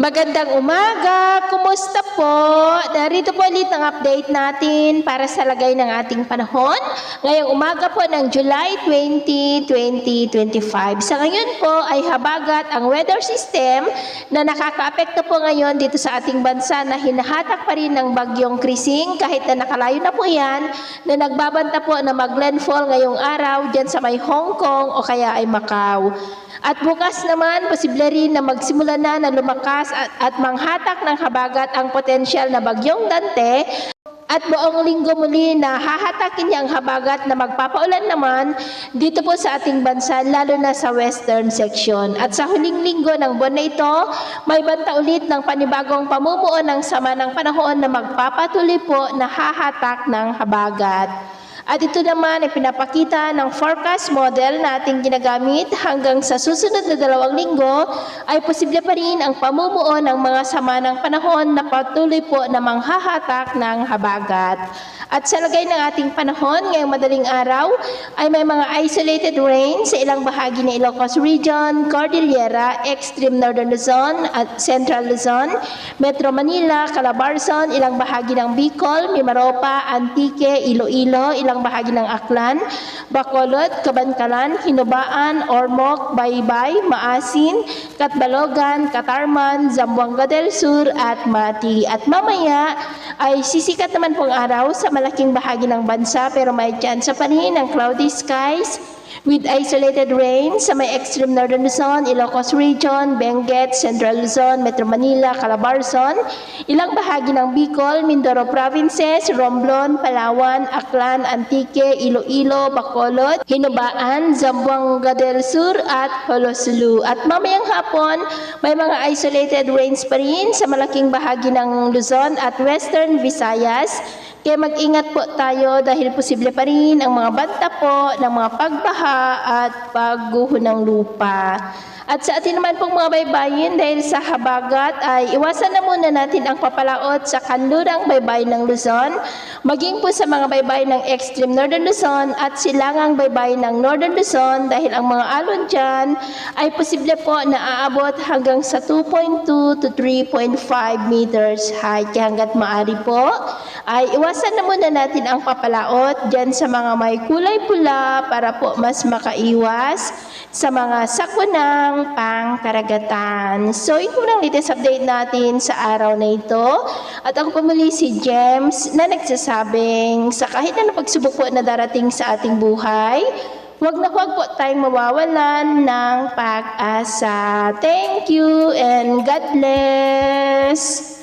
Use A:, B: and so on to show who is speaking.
A: Magandang umaga! Kumusta po? Narito po ulit ang update natin para sa lagay ng ating panahon. Ngayong umaga po ng July 20, 2025. Sa ngayon po ay habagat ang weather system na nakakaapekto po ngayon dito sa ating bansa na hinahatak pa rin ng bagyong Krising kahit na nakalayo na po yan na nagbabanta po na mag-landfall ngayong araw dyan sa may Hong Kong o kaya ay Macau. At bukas naman, posible rin na magsimula na lumakas at manghatak ng habagat ang potensyal na bagyong Dante at buong linggo muli na hahatakin niya ang habagat na magpapaulan naman dito po sa ating bansa, lalo na sa western section. At sa huling linggo ng buwan na ito, may banta ulit ng panibagong pamumuo ng sama ng panahon na magpapatuloy po na hahatak ng habagat. At ito naman ay pinapakita ng forecast model na ating ginagamit hanggang sa susunod na 2 linggo ay posible pa rin ang pamumuo ng mga sama ng panahon na patuloy po na manghahatak ng habagat. At sa lagay ng ating panahon ngayong madaling araw ay may mga isolated rain sa ilang bahagi ng Ilocos Region, Cordillera, Extreme Northern Luzon at Central Luzon, Metro Manila, Calabarzon, ilang bahagi ng Bicol, Mimaropa, Antique, Iloilo, ilang bahagi ng Aklan, Bacolod, Cabancalan, Hinubaan, Ormoc, Baybay, Maasin, Catbalogan, Catarman, Zamboanga del Sur at Mati. At mamaya ay sisikat naman pong araw sa malaking bahagi ng bansa pero may tsansa pa rin ng cloudy skies with isolated rain sa may extreme northern Luzon, Ilocos Region, Benguet, Central Luzon, Metro Manila, Calabarzon, ilang bahagi ng Bicol, Mindoro Provinces, Romblon, Palawan, Aklan, Antique, Iloilo, Bacolod, Hinubaan, Zamboanga del Sur at Holosulu. At mamayang hapon, may mga isolated rains pa rin sa malaking bahagi ng Luzon at Western Visayas. Kaya mag-ingat po tayo dahil posible pa rin ang mga banta po ng mga pagbaha at pagguho ng lupa. At sa atin naman pong mga baybayin dahil sa habagat ay iwasan na muna natin ang papalaot sa kanlurang baybay ng Luzon, maging po sa mga baybay ng extreme northern Luzon at silangang baybay ng northern Luzon dahil ang mga alon dyan ay posible po na aabot hanggang sa 2.2 to 3.5 meters high. Kaya hanggat maaari po ay iwasan na muna natin ang papalaot dyan sa mga may kulay pula para po mas makaiwas sa mga sakunang pangkaragatan. So, ito lang latest update natin sa araw na ito. At ako pumuli si James na nagsasabing sa kahit na pagsubok po na darating sa ating buhay, huwag po tayong mawawalan ng pag-asa. Thank you and God bless!